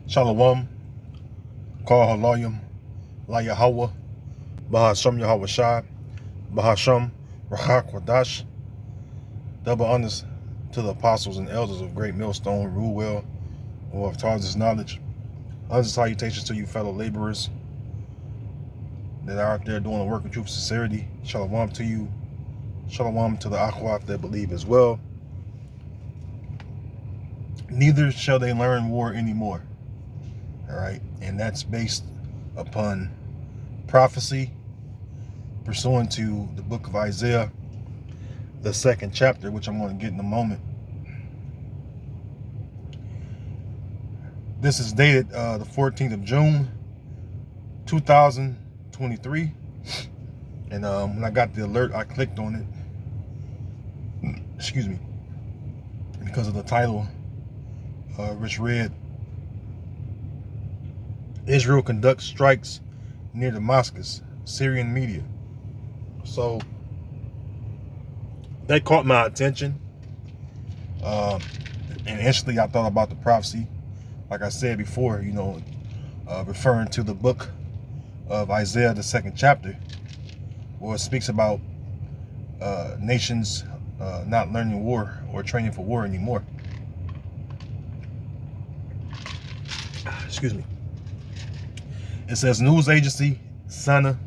Shalom, Kal Halayim, La Yahweh, Bahasham Yahweh Shai, Bahasham Rachak Wadash. Double honors to the apostles and elders of Great Millstone, rule well, or of Tarsus knowledge. Other salutations to you fellow laborers that are out there doing the work with truth sincerity. Shalom to you. Shalom to the Akhwaf that believe as well. Neither shall they learn war anymore. All right, and that's based upon prophecy pursuant to the book of Isaiah, the 2nd chapter, which I'm going to get in a moment. This is dated the 14th of June, 2023. And when I got the alert, I clicked on it. Excuse me. Because of the title, which read, Israel conducts strikes near Damascus, Syrian media. So that caught my attention. And instantly I thought about the prophecy. Like I said before, referring to the book of Isaiah, the 2nd chapter, where it speaks about nations not learning war or training for war anymore. Excuse me. It says news agency Sana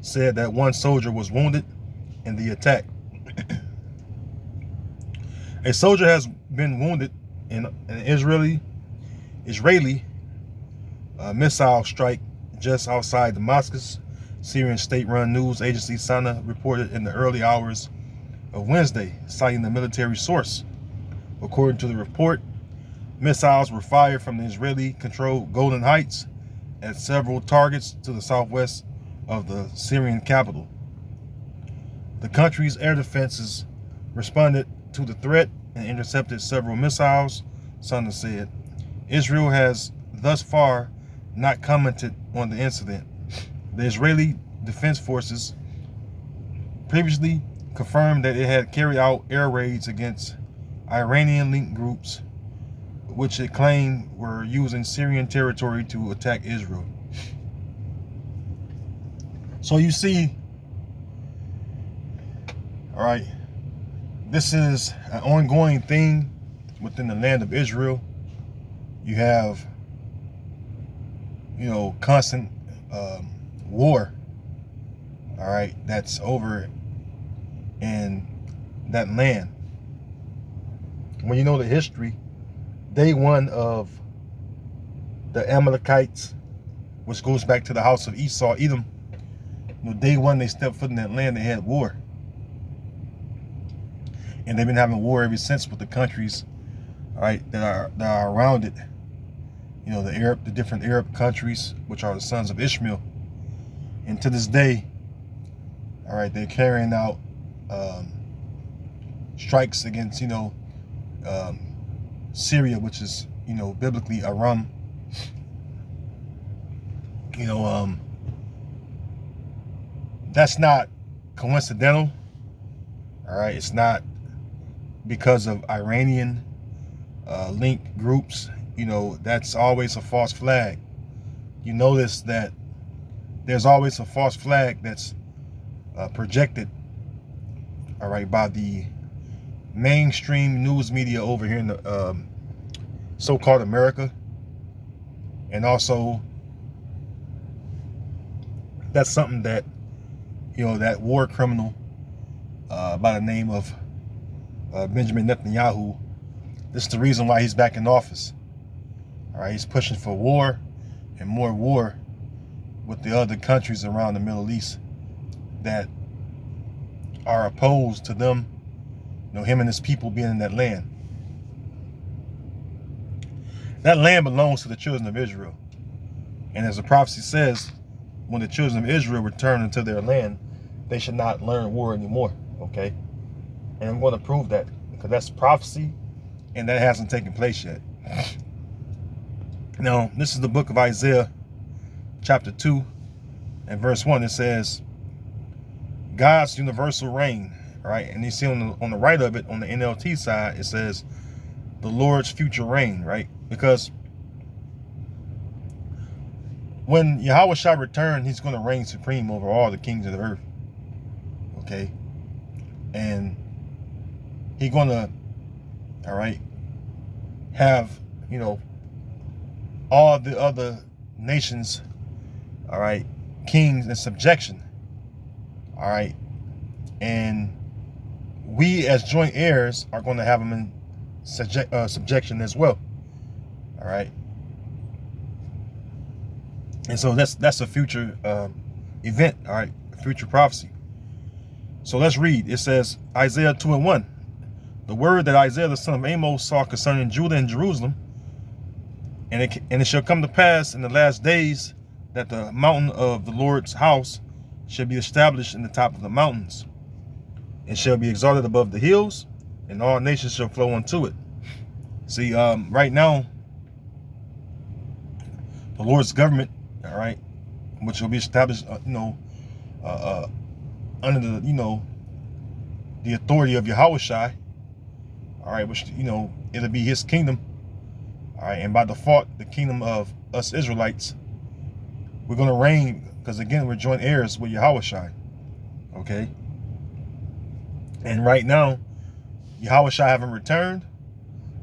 said that one soldier was wounded in the attack. A soldier has been wounded in an Israeli missile strike just outside Damascus, Syrian state-run news agency Sana reported in the early hours of Wednesday, citing the military source. According to the report, missiles were fired from the Israeli-controlled Golan Heights at several targets to the southwest of the Syrian capital. The country's air defenses responded to the threat and intercepted several missiles, Sana said. Israel has thus far not commented on the incident. The Israeli Defense Forces previously confirmed that it had carried out air raids against Iranian-linked groups, which it claimed were using Syrian territory to attack Israel. So you see, all right, this is an ongoing thing within the land of Israel. You have, constant war, all right, that's over in that land. When you know the history, day one of the Amalekites, which goes back to the house of Esau, Edom, day one they stepped foot in that land, they had war. And they've been having war ever since with the countries, all right, that are around it. The different Arab countries, which are the sons of Ishmael. And to this day, all right, they're carrying out strikes against, Syria, which is, biblically Aram. That's not coincidental. All right, it's not because of Iranian linked groups. That's always a false flag. You notice that there's always a false flag that's projected, all right, by the mainstream news media over here in the so-called America. And also, that's something that, that war criminal by the name of Benjamin Netanyahu, this is the reason why he's back in office. All right, he's pushing for war and more war with the other countries around the Middle East that are opposed to them, him and his people being in that land. That land belongs to the children of Israel. And as the prophecy says, when the children of Israel return into their land, they should not learn war anymore, okay? And I'm going to prove that, because that's prophecy, and that hasn't taken place yet. Now, this is the book of Isaiah, chapter 2, and verse 1. It says, God's universal reign, all right? And you see on the right of it, on the NLT side, it says, the Lord's future reign, right? Because when Yahweh shall return, he's going to reign supreme over all the kings of the earth. Okay? And he's going to, all right, have, you know, all the other nations, all right, kings in subjection. All right? And we as joint heirs are going to have them in subjection as well. All right? And so that's a future event, all right, future prophecy. So let's read. It says, Isaiah 2:1. The word that Isaiah the son of Amos saw concerning Judah and Jerusalem, and it shall come to pass in the last days that the mountain of the Lord's house shall be established in the top of the mountains, and shall be exalted above the hills, and all nations shall flow unto it. See, right now, the Lord's government, all right, which will be established, under the, the authority of Yahushua, all right, which, it'll be his kingdom, all right, and by default, the kingdom of us Israelites, we're going to reign, because again, we're joint heirs with Yahushua, okay? And right now, Yahushua haven't returned,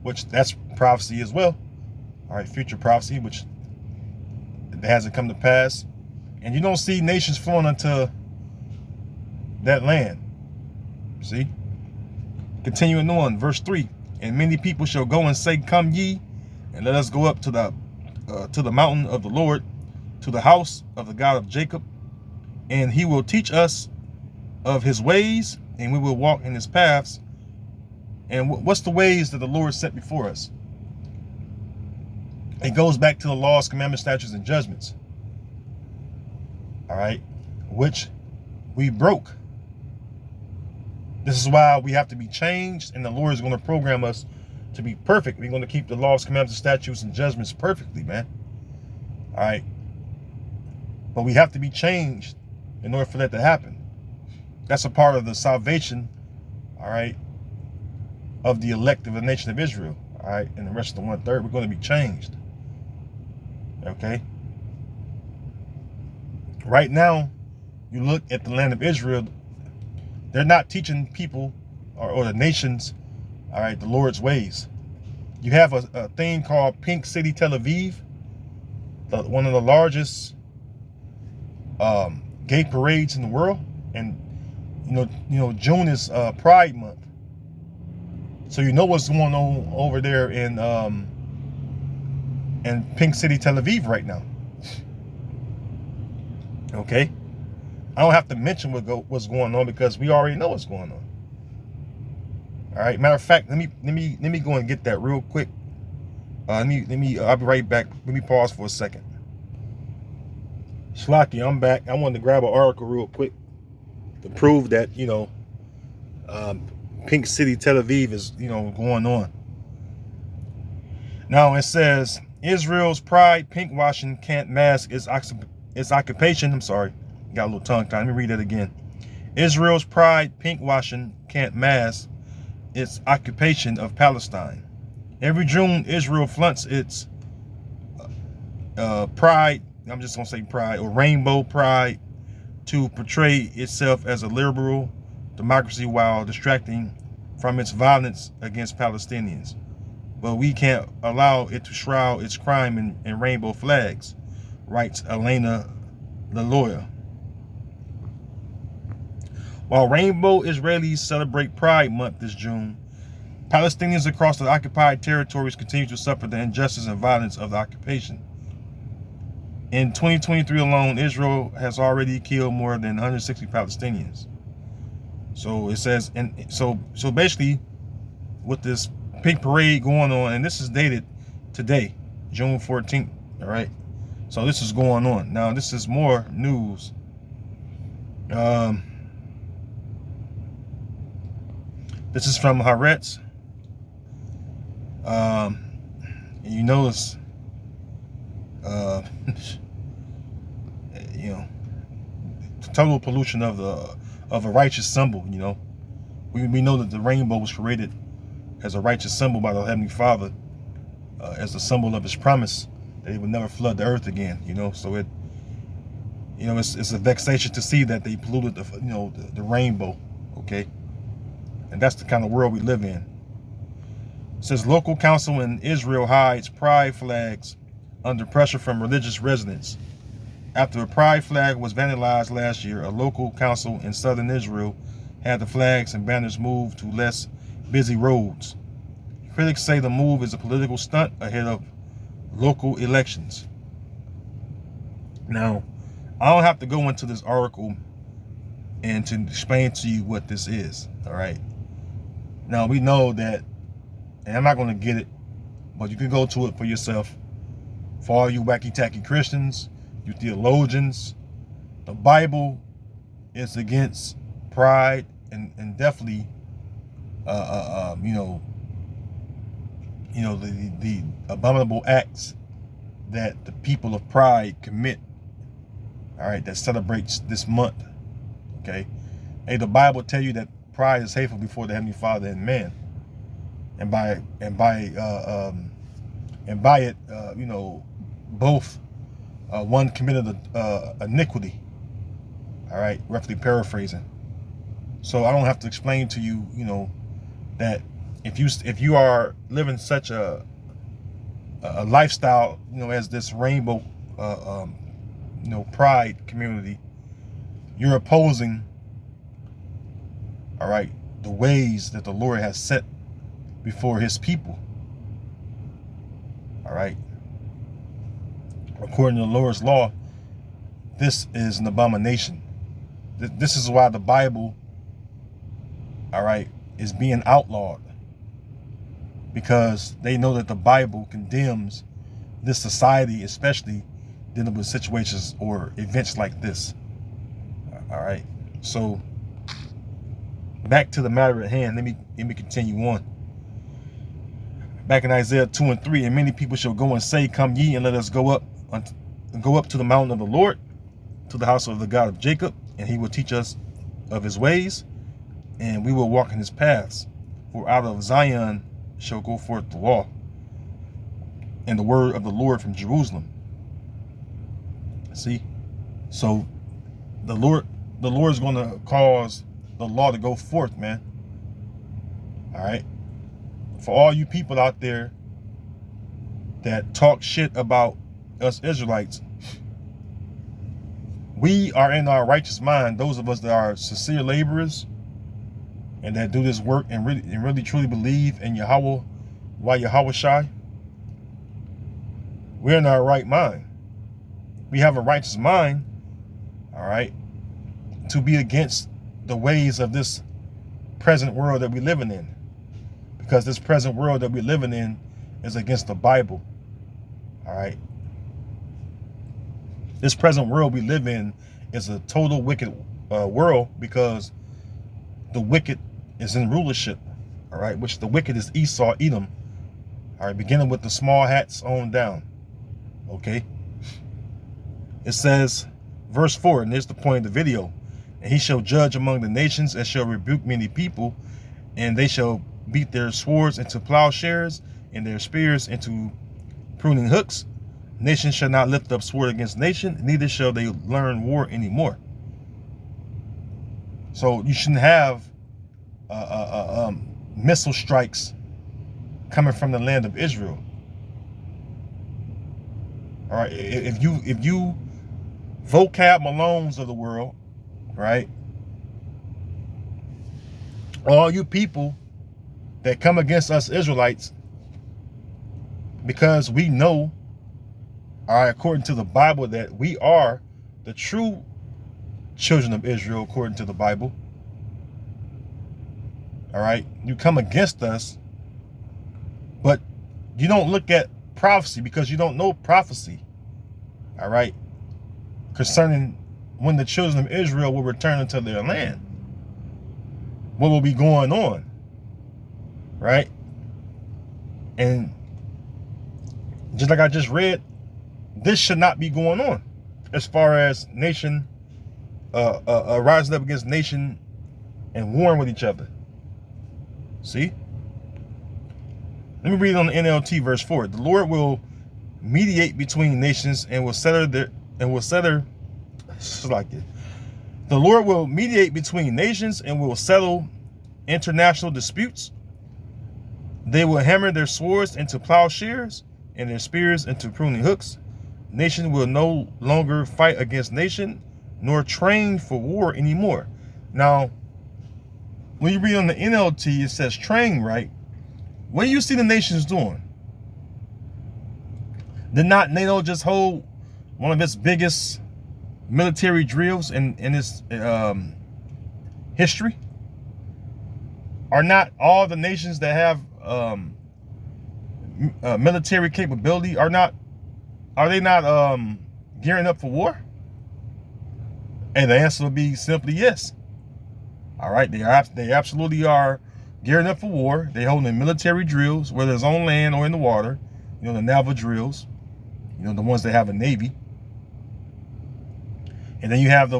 which that's prophecy as well, all right, future prophecy, which that hasn't come to pass. And you don't see nations flowing into that land. See? Continuing on, verse 3. And many people shall go and say, come ye, and let us go up to the mountain of the Lord, to the house of the God of Jacob, and he will teach us of his ways, and we will walk in his paths. And what's the ways that the Lord set before us? It goes back to the laws, commandments, statutes, and judgments. All right, which we broke. This is why we have to be changed, and the Lord is going to program us to be perfect. We're going to keep the laws, commandments, statutes, and judgments perfectly, man. All right. But we have to be changed in order for that to happen. That's a part of the salvation, all right, of the elect of the nation of Israel. All right, and the rest of the 1/3, we're going to be changed. Okay. Right now, you look at the land of Israel, they're not teaching people or the nations, all right, the Lord's ways. You have a thing called Pink City, Tel Aviv, one of the largest gay parades in the world, and June is Pride Month, so you know what's going on over there in Pink City, Tel Aviv right now. Okay, I don't have to mention what's going on because we already know what's going on. All right. Matter of fact, let me go and get that real quick. I'll be right back. Let me pause for a second. Shlaki, I'm back. I wanted to grab an article real quick to prove that Pink City, Tel Aviv is going on. Now it says Israel's pride pink washing can't mask its occupation. I'm sorry, got a little tongue tied. Let me read that again. Israel's pride pink washing can't mask its occupation of Palestine. Every June, Israel flaunts its pride. I'm just gonna say pride or rainbow pride to portray itself as a liberal democracy while distracting from its violence against Palestinians. But we can't allow it to shroud its crime in rainbow flags, writes Elena Laloya. While rainbow Israelis celebrate Pride Month this June, Palestinians across the occupied territories continue to suffer the injustice and violence of the occupation. In 2023 alone, Israel has already killed more than 160 Palestinians. So it says, and so basically, with this pink parade going on, and this is dated today, June 14th. All right. So this is going on. Now this is more news. This is from Haaretz. You notice, total pollution of a righteous symbol. We know that the rainbow was created as a righteous symbol by the Heavenly Father, as a symbol of His promise that He would never flood the earth again. So You know, it's a vexation to see that they polluted the rainbow. Okay, and that's the kind of world we live in. It says local council in Israel hides pride flags under pressure from religious residents. After a pride flag was vandalized last year, a local council in southern Israel had the flags and banners moved to less busy roads. Critics say the move is a political stunt ahead of local elections. Now, I don't have to go into this article and to explain to you what this is, all right? Now, we know that, and I'm not going to get it, but you can go to it for yourself. For all you wacky-tacky Christians, you theologians, the Bible is against pride and definitely, the abominable acts that the people of pride commit. All right, that celebrates this month. Okay, hey, the Bible tell you that pride is hateful before the Heavenly Father and man, and by it, both one committed iniquity. All right, roughly paraphrasing. So I don't have to explain to you, that if you are living such a lifestyle, as this rainbow, pride community, you're opposing, all right, the ways that the Lord has set before His people. All right. According to the Lord's law, this is an abomination. This is why the Bible, all right, is being outlawed. Because they know that the Bible condemns this society, especially dealing with situations or events like this. All right. So back to the matter at hand. Let me continue on. Back in Isaiah 2:3, and many people shall go and say, "Come ye, and let us go up to the mountain of the Lord, to the house of the God of Jacob, and He will teach us of His ways, and we will walk in His paths. For out of Zion shall go forth the law, and the word of the Lord from Jerusalem." See, so the Lord is going to cause the law to go forth, man. All right. For all you people out there that talk shit about us Israelites, we are in our righteous mind. Those of us that are sincere laborers and that do this work and really truly believe in Yahweh, Yahweh, we're in our right mind. We have a righteous mind, all right, to be against the ways of this present world that we're living in. Because this present world that we're living in is against the Bible. All right. This present world we live in is a total wicked world, because the wicked is in rulership. All right. Which the wicked is Esau, Edom. All right. Beginning with the small hats on down. Okay. It says, verse 4, and here's the point of the video. "And he shall judge among the nations, and shall rebuke many people, and they shall beat their swords into plowshares, and their spears into pruning hooks. Nation shall not lift up sword against nation, neither shall they learn war anymore." So you shouldn't have missile strikes coming from the land of Israel. All right, if you vocab Malones of the world, right? All you people that come against us Israelites, because we know, all right, according to the Bible, that we are the true children of Israel, according to the Bible. All right, you come against us, but you don't look at prophecy, because you don't know prophecy, all right, concerning when the children of Israel will return into their land. What will be going on, right? And just like I just read, this should not be going on as far as nation rising up against nation and warring with each other. See? Let me read it on the NLT, verse 4. "The Lord will mediate between nations and will settle It's like it. The Lord will mediate between nations and will settle international disputes. They will hammer their swords into plowshares and their spears into pruning hooks. Nation will no longer fight against nation, nor train for war anymore. Now, when you read on the NLT, it says train, right? What do you see the nations doing? Did not NATO just hold one of its biggest military drills in its history? Are not all the nations that have military capability, are they not gearing up for war? And the answer will be simply yes. All right, they absolutely are gearing up for war. They're holding military drills, whether it's on land or in the water. You know, the naval drills. You know, the ones that have a navy. And then you have the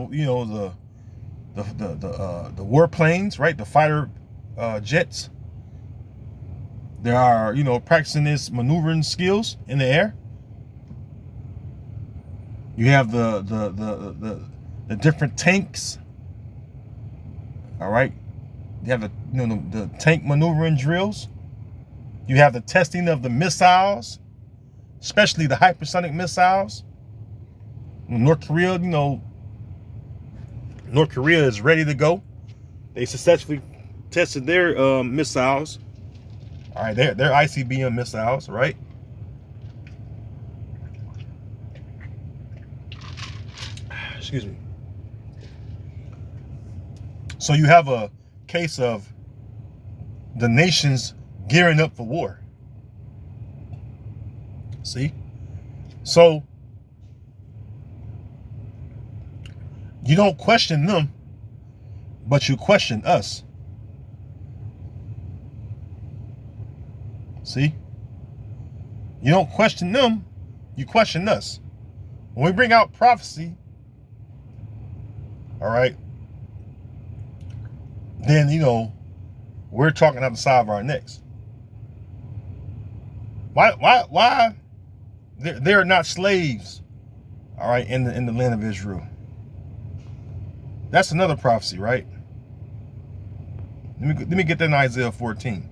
warplanes, right? The fighter jets. They are, practicing this maneuvering skills in the air. You have the different tanks. All right. You have the tank maneuvering drills. You have the testing of the missiles, especially the hypersonic missiles. North Korea, North Korea is ready to go. They successfully tested their missiles. All right, they're ICBM missiles, right? Excuse me. So you have a case of the nations gearing up for war. See? So you don't question them, but you question us. See? You don't question them, you question us. When we bring out prophecy, all right, then, we're talking out the side of our necks. Why they're not slaves, all right, in the land of Israel? That's another prophecy, right? Let me get that in Isaiah 14.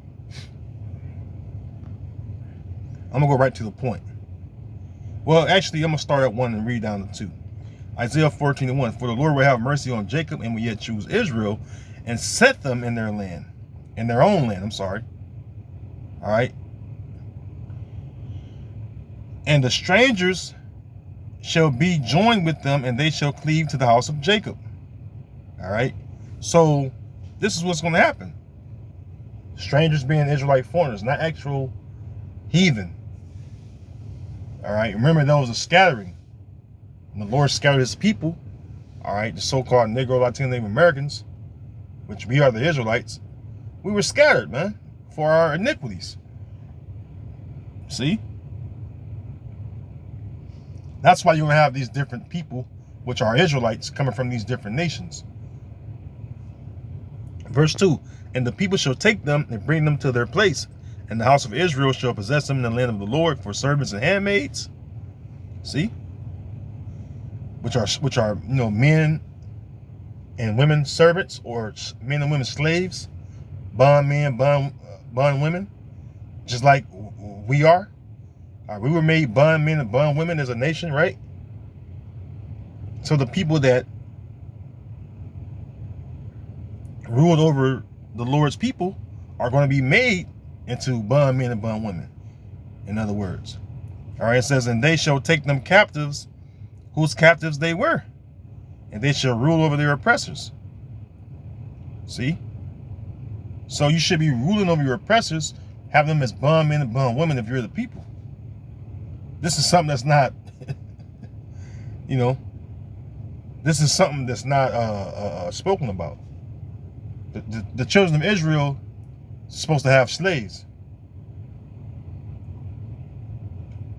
I'm going to go right to the point. Well, actually, I'm going to start at 1 and read down to 2. Isaiah 14:1. For the Lord will have mercy on Jacob and will yet choose Israel and set them in their land. In their own land, I'm sorry. All right. And the strangers shall be joined with them, and they shall cleave to the house of Jacob. All right. So this is what's going to happen. Strangers being Israelite foreigners, not actual heathen. All right. Remember, there was a scattering. And the Lord scattered his people. All right. The so-called Negro, Latino, Native Americans, which we are the Israelites. We were scattered, man, for our iniquities. See? That's why you're going to have these different people, which are Israelites, coming from these different nations. Verse 2, and the people shall take them and bring them to their place, and the house of Israel shall possess them in the land of the Lord for servants and handmaids. See? Which are men and women servants, or men and women slaves, bond men, bond women, just like we are. We were made bond men and bond women as a nation, right? So the people that ruled over the Lord's people are going to be made into bond men and bond women. In other words, all right, it says, and they shall take them captives, whose captives they were, and they shall rule over their oppressors. See? So you should be ruling over your oppressors, have them as bond men and bond women if you're the people. This is something that's not, this is something that's not spoken about. The children of Israel are supposed to have slaves.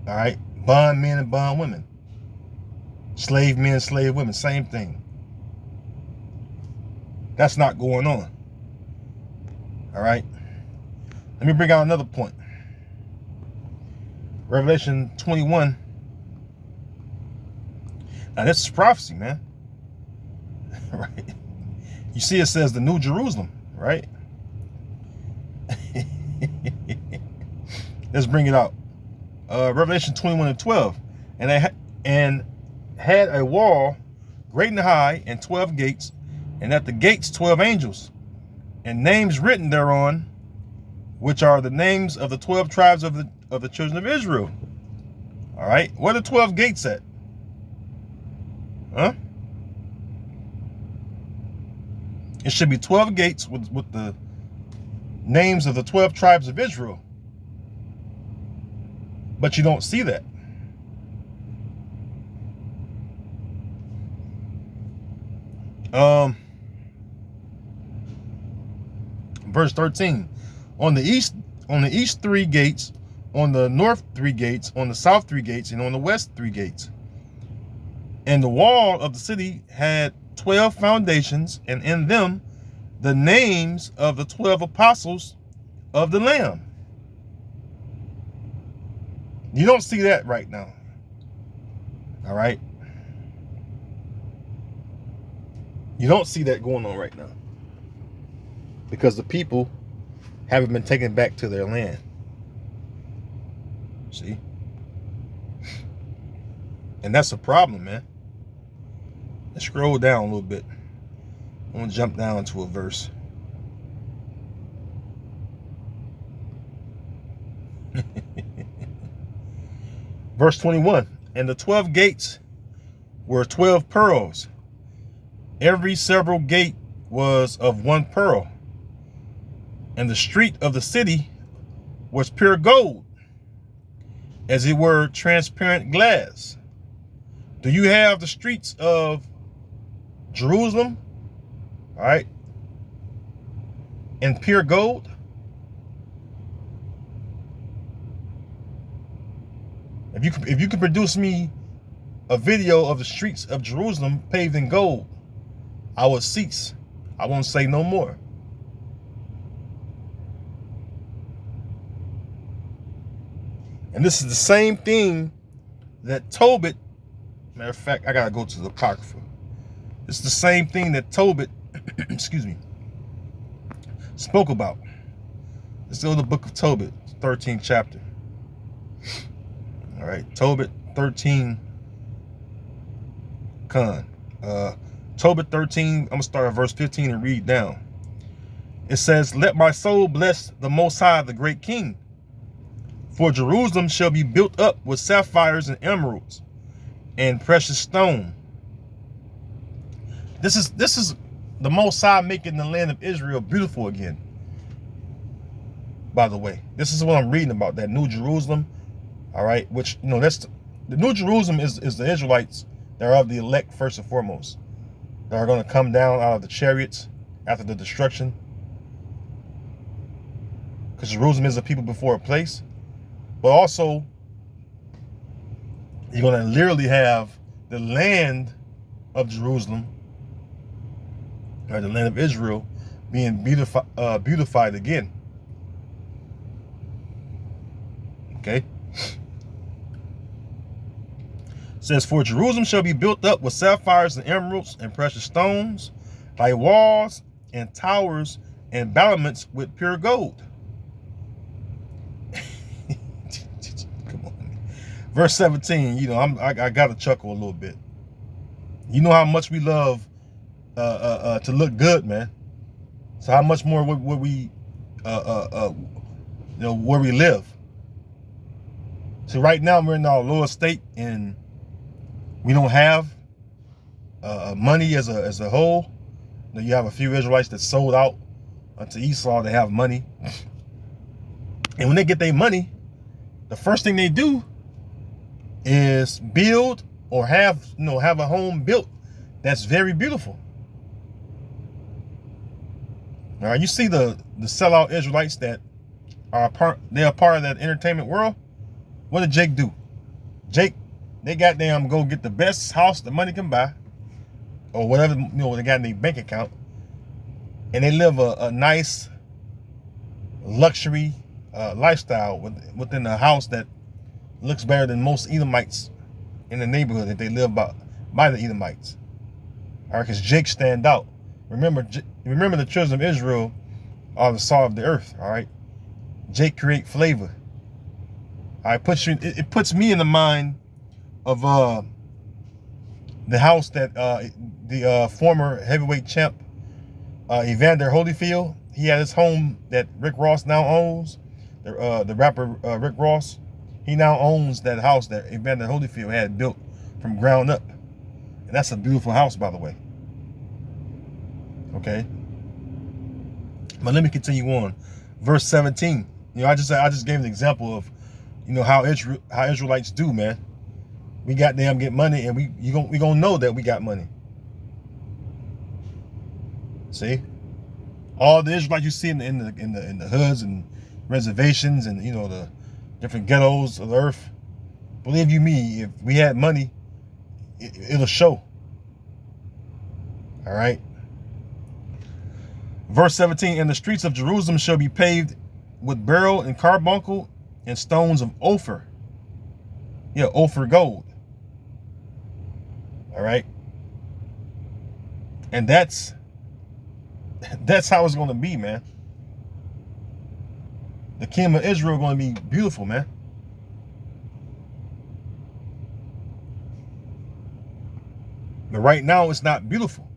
All right? Bond men and bond women. Slave men, slave women, same thing. That's not going on. All right? Let me bring out another point. Revelation 21. Now, this is prophecy, man. right? You see, it says the New Jerusalem, right? Let's bring it out. Revelation 21:12, and had a wall great and high, and 12 gates, and at the gates 12 angels, and names written thereon, which are the names of the 12 tribes of the children of Israel. All right, where are the 12 gates at? Huh? It should be 12 gates with the names of the 12 tribes of Israel. But you don't see that. Verse 13. On the east 3 gates, on the north 3 gates, on the south 3 gates, and on the west 3 gates. And the wall of the city had 12 foundations, and in them the names of the 12 apostles of the Lamb. You don't see that right now. All right? You don't see that going on right now. Because the people haven't been taken back to their land. See? And that's a problem, man. Let's scroll down a little bit. I'm going to jump down to a verse. Verse 21. And the 12 gates were 12 pearls. Every several gate was of 1 pearl. And the street of the city was pure gold, as it were transparent glass. Do you have the streets of Jerusalem, all right, in pure gold? If you could produce me a video of the streets of Jerusalem paved in gold, I will cease. I won't say no more. And this is the same thing that Tobit, matter of fact, I gotta go to the Apocrypha. It's the same thing that Tobit, excuse me, spoke about. It's still the book of Tobit, 13th chapter. All right, Tobit 13, Tobit 13, I'm gonna start at verse 15 and read down. It says, let my soul bless the Most High, the great King. For Jerusalem shall be built up with sapphires and emeralds and precious stone. This is the Most High making the land of Israel beautiful again. By the way, this is what I'm reading about, that New Jerusalem. All right, which, you know, that's the New Jerusalem is the Israelites that are of the elect first and foremost, that are going to come down out of the chariots after the destruction. Because Jerusalem is a people before a place. But also, you're going to literally have the land of Jerusalem, or the land of Israel, being beautified again. Okay? It says, for Jerusalem shall be built up with sapphires and emeralds and precious stones, thy walls and towers and battlements with pure gold. Come on. Verse 17, you know, I gotta chuckle a little bit. You know how much we love to look good, man. So how much more would we you know, where we live. So right now we're in our lower state, and we don't have money as a whole. You know, you have a few Israelites that sold out unto Esau. They have money, and when they get their money, the first thing they do is build or have a home built that's very beautiful. All right, you see the sellout Israelites that are they're a part of that entertainment world. What did Jake do? Jake, they goddamn go get the best house the money can buy, or whatever, you know, they got in their bank account, and they live a nice luxury lifestyle within a house that looks better than most Edomites in the neighborhood that they live by the Edomites. All right, because Jake stand out. Remember the children of Israel are the salt of the earth. All right, Jake create flavor. It puts me in the mind of the house that the former heavyweight champ Evander Holyfield, he had his home that Rick Ross now owns. The rapper Rick Ross, he now owns that house that Evander Holyfield had built from ground up, and that's a beautiful house, by the way. Okay, but let me continue on. Verse 17. You know, I just gave an example of, you know, how Israelites do, man. We goddamn get money, and we gonna know that we got money. See, all the Israelites you see in the hoods and reservations and, you know, the different ghettos of the earth. Believe you me, if we had money, it'll show. All right. Verse 17, and the streets of Jerusalem shall be paved with beryl and carbuncle and stones of Ophir. Yeah, Ophir gold. All right. And that's how it's going to be, man. The kingdom of Israel going to be beautiful, man. But right now it's not beautiful,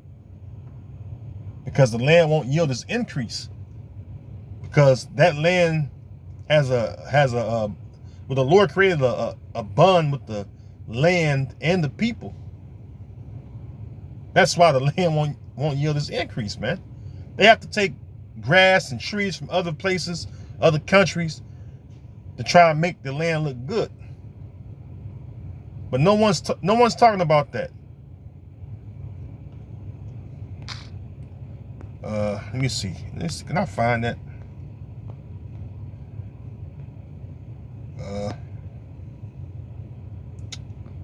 because the land won't yield its increase, because that land has well, the Lord created a bond with the land and the people. That's why the land won't yield its increase, man. They have to take grass and trees from other places, other countries, to try and make the land look good. But no one's talking about that. Let me see. Can I find that?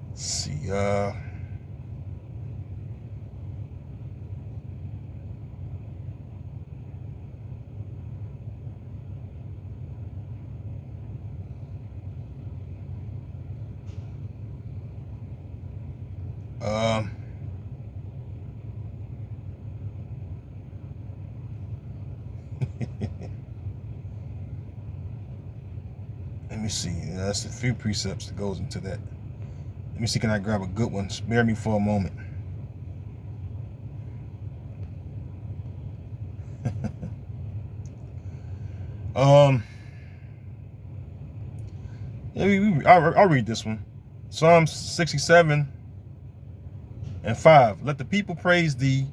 Let's see. Let me see. That's a few precepts that goes into that. Let me see. Can I grab a good one? Spare me for a moment. I'll read this one. Psalms 67 and 5. Let the people praise thee,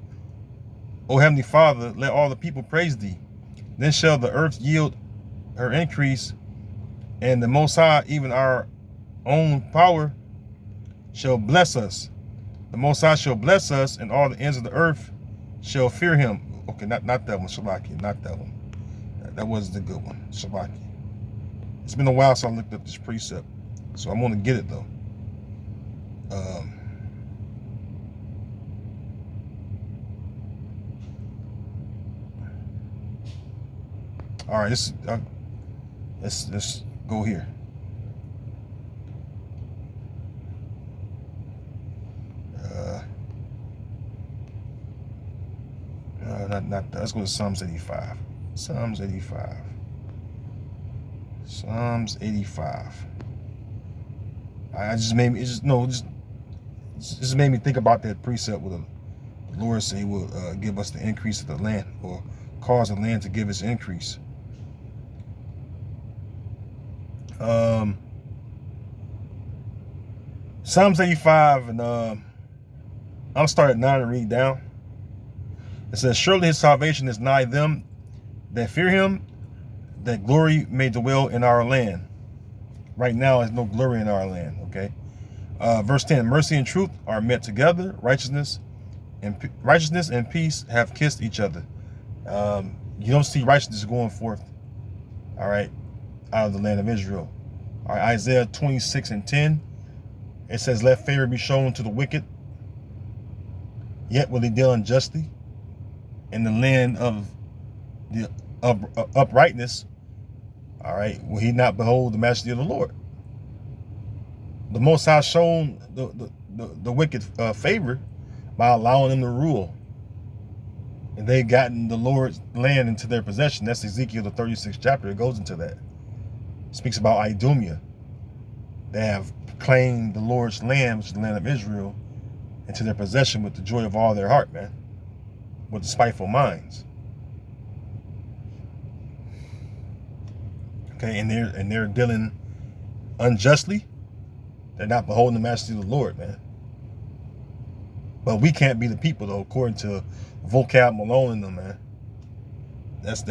O Heavenly Father. Let all the people praise thee. Then shall the earth yield her increase, and the Most High, even our own power, shall bless us. The Most High shall bless us, and all the ends of the earth shall fear him. Okay, not that one, Shabaki, not that one. That wasn't the good one, Shabaki. It's been a while since I looked up this precept, so I'm going to get it, though. All right, let's go here. Not that. Let's go to Psalms 85. Psalms 85. Psalms 85. Just made me think about that precept where the Lord say he will give us the increase of the land, or cause the land to give its increase. Psalms 85, and I'll start at 9 and read down. It says, surely his salvation is nigh them that fear him, that glory may dwell in our land. Right now, there's no glory in our land, okay? Verse 10, mercy and truth are met together. Righteousness and peace have kissed each other. You don't see righteousness going forth, all right, out of the land of Israel. All right, Isaiah 26 and 10, it says, let favor be shown to the wicked, yet will he deal unjustly. In the land of the uprightness, all right, will he not behold the majesty of the Lord? The Most High shown the wicked favor by allowing them to rule. And they've gotten the Lord's land into their possession. That's Ezekiel, the 36th chapter. It goes into that. It speaks about Idumea. They have claimed the Lord's land, which is the land of Israel, into their possession with the joy of all their heart, man. With the spiteful minds. Okay, and they're dealing unjustly. They're not beholding the majesty of the Lord, man. But we can't be the people, though, according to Vocab Malone and them, man. That's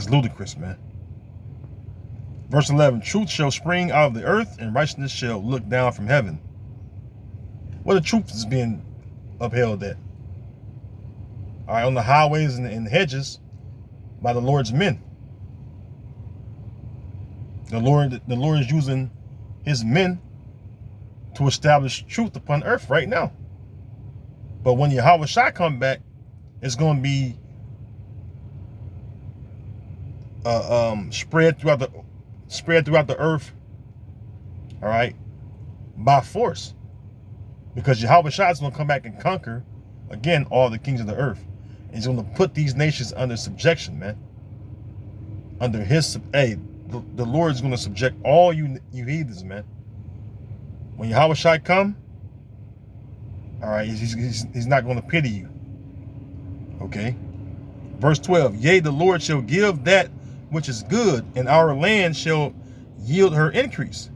ludicrous, man. Verse 11, truth shall spring out of the earth, and righteousness shall look down from heaven. What the truth is being upheld at? All right, on the highways and the hedges by the Lord's men. The Lord is using his men to establish truth upon earth right now. But when Yahweh Shai come back, it's going to be spread throughout the earth, all right, by force. Because Yahweh Shai is going to come back and conquer, again, all the kings of the earth. And he's going to put these nations under subjection, man. Under his, the Lord is going to subject all you heathens, man. When Yahweh Shai come, all right, he's not going to pity you. Okay. Verse 12, yea, the Lord shall give that which is good, and our land shall yield her increase.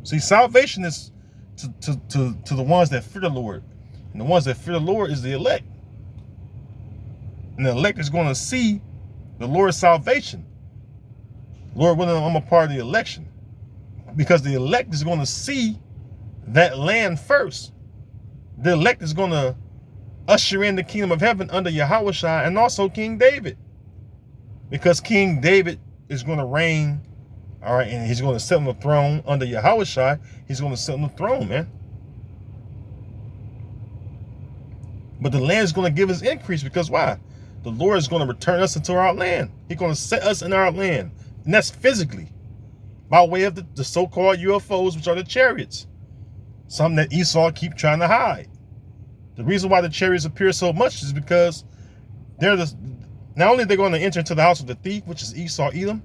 See, salvation is to the ones that fear the Lord. And the ones that fear the Lord is the elect. And the elect is going to see the Lord's salvation. Lord willing, I'm a part of the election. Because the elect is going to see that land first. The elect is going to usher in the kingdom of heaven under Yahweh Shai and also King David. Because King David is going to reign, all right, and he's going to sit on the throne under Yahweh Shai. He's going to sit on the throne, man. But the land is going to give us increase because why? The Lord is going to return us into our land. He's going to set us in our land. And that's physically. By way of the so-called UFOs, which are the chariots. Something that Esau keep trying to hide. The reason why the chariots appear so much is because they're not only are they going to enter into the house of the thief, which is Esau, Edom,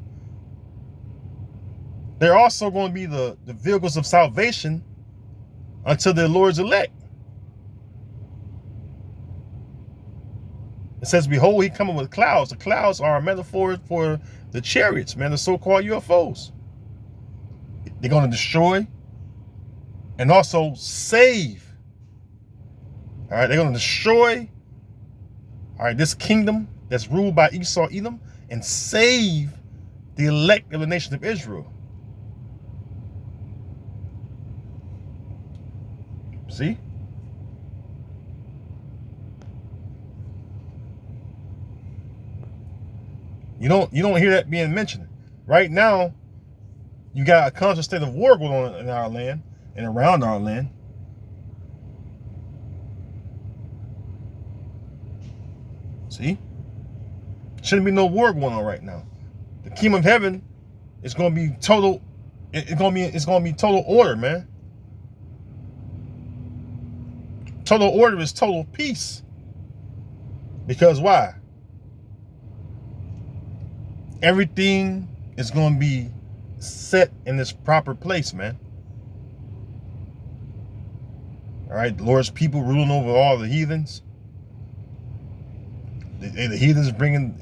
they're also going to be the vehicles of salvation unto the Lord's elect. It says, behold, he coming with clouds. The clouds are a metaphor for the chariots, man, the so-called UFOs. They're going to destroy and also save. All right, they're going to destroy, all right, this kingdom that's ruled by Esau, Edom, and save the elect of the nation of Israel. See? You don't hear that being mentioned. Right now, you got a constant state of war going on in our land and around our land. See? Shouldn't be no war going on right now. The kingdom of heaven is going to be total. It's going to be total order, man. Total order is total peace. Because why? Everything is going to be set in its proper place, man. All right, the Lord's people ruling over all the heathens. The heathens bringing,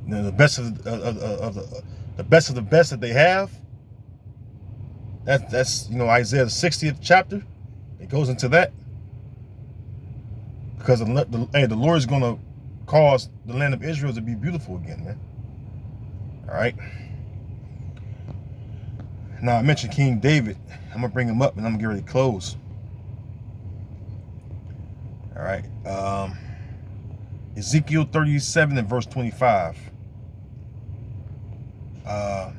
the best of the best of the best that they have. That's Isaiah the 60th chapter. It goes into that because the Lord is going to cause the land of Israel to be beautiful again, man. All right. Now I mentioned King David. I'm gonna bring him up and I'm gonna get ready to close. All right. Ezekiel 37 and verse 25. Actually,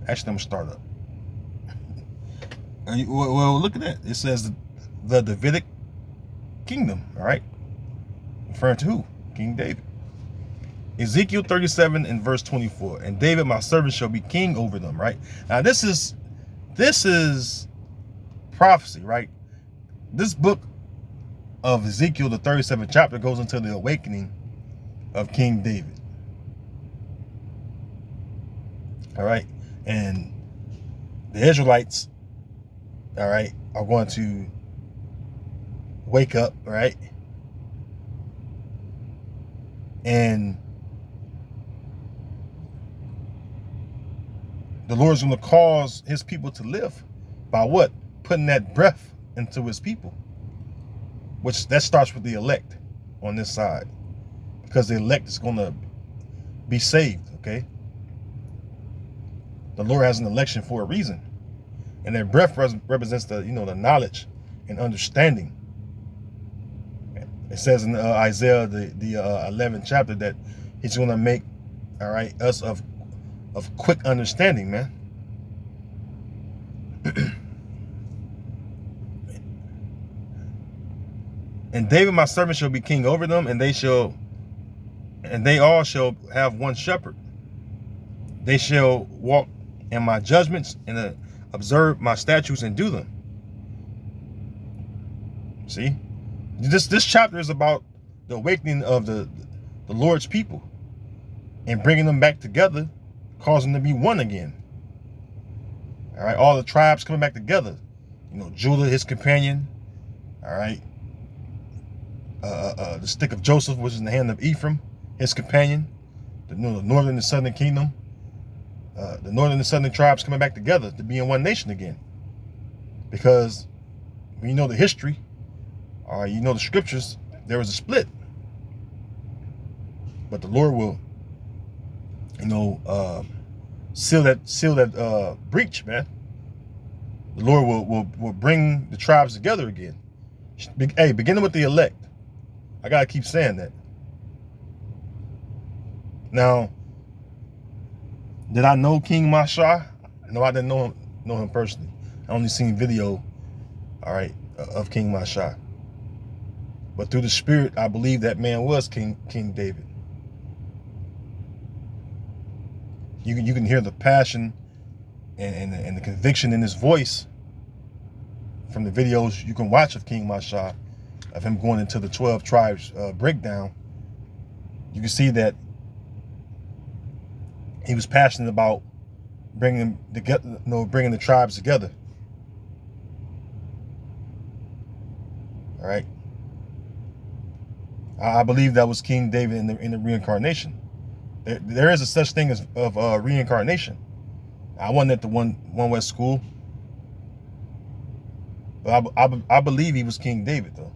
I'm gonna start up. Well, look at that. It says the Davidic kingdom. All right. Referring to who? King David. Ezekiel 37 and verse 24. And David, my servant, shall be king over them. Right. Now, this is prophecy, right? This book of Ezekiel, the 37th chapter, goes into the awakening of King David. All right. And the Israelites, all right, are going to wake up, right? And the Lord's going to cause his people to live by what? Putting that breath into his people. Which that starts with the elect on this side. Because the elect is going to be saved, okay? The Lord has an election for a reason. And that breath represents the, the knowledge and understanding. It says in Isaiah, the 11th chapter, that he's going to make, all right, us of quick understanding, man. And David, my servant, shall be king over them, and they all shall have one shepherd. They shall walk in my judgments and observe my statutes and do them. See, this chapter is about the awakening of the Lord's people and bringing them back together, causing them to be one again. All right, all the tribes coming back together. Judah, his companion. All right. The stick of Joseph, which is in the hand of Ephraim, his companion. The northern and southern kingdom. The northern and southern tribes coming back together to be in one nation again. Because when you know the history, you know the scriptures, there was a split. But the Lord will, seal that breach, man. The Lord will bring the tribes together again. Hey, beginning with the elect. I gotta keep saying that. Now, did I know King Masha? No, I didn't know him personally. I only seen video, all right, of King Masha. But through the Spirit, I believe that man was King David. You can hear the passion and the conviction in his voice from the videos you can watch of King Masha, of him going into the 12 tribes breakdown. You can see that he was passionate about bringing the tribes together. All right. I believe that was King David in the reincarnation. There is a such thing as reincarnation. I wasn't at the One West School, but I believe he was King David though.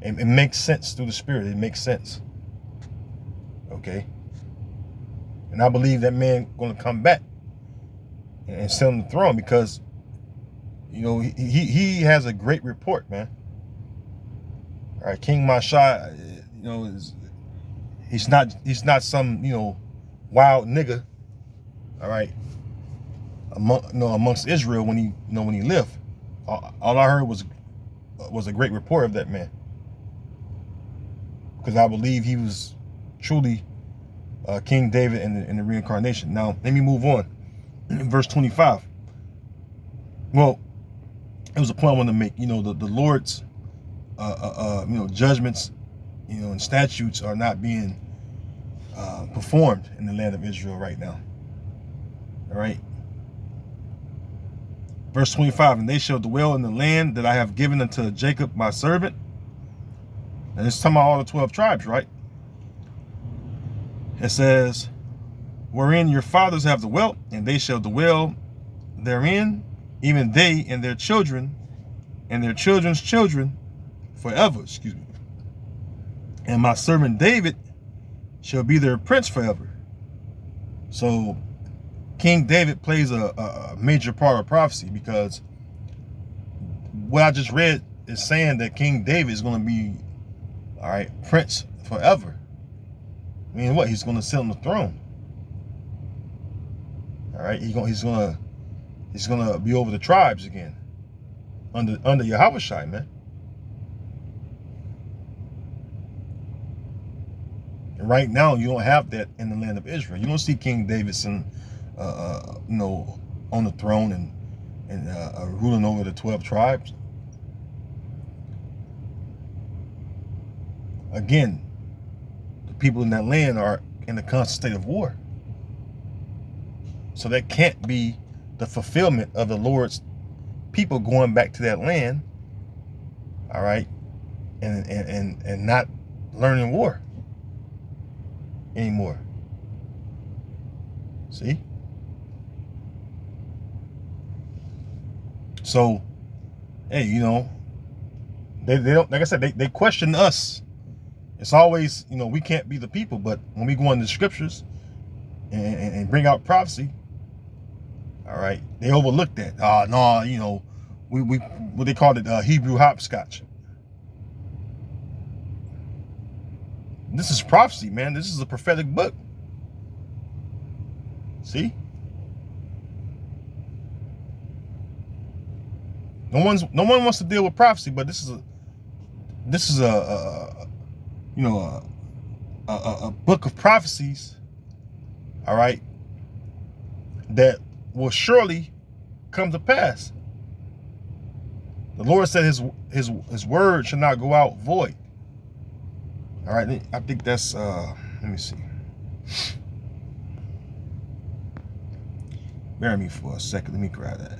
It makes sense through the Spirit. It makes sense. Okay. And I believe that man going to come back and sit on the throne because, he has a great report, man. All right, King Masha, he's not some, wild nigga. All right, amongst Israel when he lived. All I heard was a great report of that man. Because I believe he was truly King David in the reincarnation. Now, let me move on. In verse 25. Well, it was a point I wanted to make. The Lord's, judgments, and statutes are not being performed in the land of Israel right now. All right. Verse 25, and they shall dwell in the land that I have given unto Jacob my servant. And it's talking about all the 12 tribes, right? It says, wherein your fathers have dwelt, and they shall dwell therein, even they and their children, and their children's children, forever. Excuse me. And my servant David shall be their prince forever. So King David plays a major part of prophecy, because what I just read is saying that King David is going to be, all right, prince forever. I mean, what? He's going to sit on the throne. All right, he's going to be over the tribes again, under Yahushua, man. And right now, you don't have that in the land of Israel. You don't see King Davidson, on the throne and ruling over the 12 tribes. Again, the people in that land are in a constant state of war. So that can't be the fulfillment of the Lord's people going back to that land, all right, and not learning war anymore. See? So, hey, you know, they don't, like I said, they question us. It's always, you know, we can't be the people, but when we go into the scriptures and bring out prophecy, all right, they overlook that. No, you know, we what they call it, Hebrew hopscotch. This is prophecy, man. This is a prophetic book. See? No one wants to deal with prophecy, but this is a you know, a book of prophecies, all right, that will surely come to pass. The Lord said his word should not go out void. All right, I think that's let me see. Bear with me for a second. Let me grab that.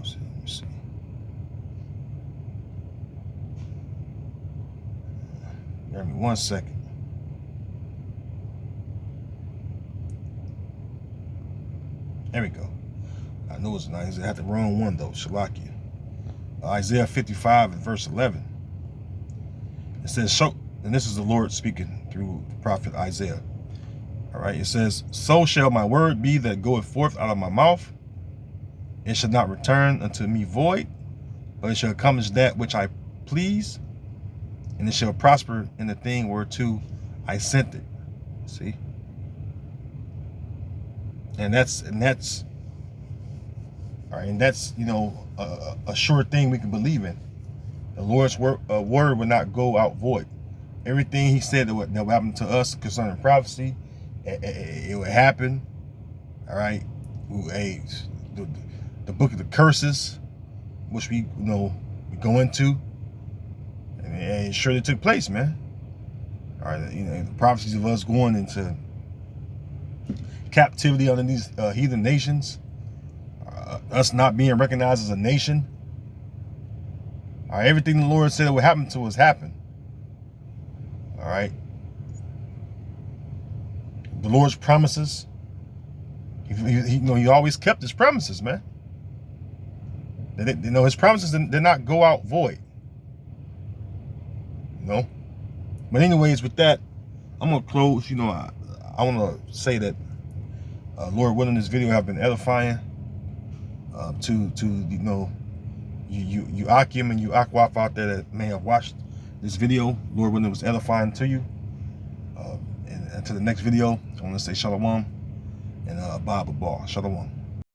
Let me see. Bear with me 1 second. There we go. I know it's nice. I had the wrong one though. Shalakia. Isaiah 55 and verse 11. It says, "So," and this is the Lord speaking through the prophet Isaiah. All right. It says, "So shall my word be that goeth forth out of my mouth. It shall not return unto me void, but it shall accomplish that which I please, and it shall prosper in the thing whereto I sent it." See? And that's all right, and that's, you know, a sure thing we can believe in. The Lord's word will not go out void. Everything he said that would happen to us concerning prophecy, it would happen. All right. The book of the curses, which we go into, and it surely took place, man. All right, you know, the prophecies of us going into captivity under these heathen nations, us not being recognized as a nation. All right, everything the Lord said would happen to us happened. All right, the Lord's promises. He always kept his promises, man. His promises did not go out void. But anyways, with that, I'm gonna close. You know, I want to say that Lord willing, this video have been edifying to you know, you Akim and you Akwaf out there that may have watched this video. Lord willing, it was edifying to you. And until the next video, I want to say shalom and Abba Shalom.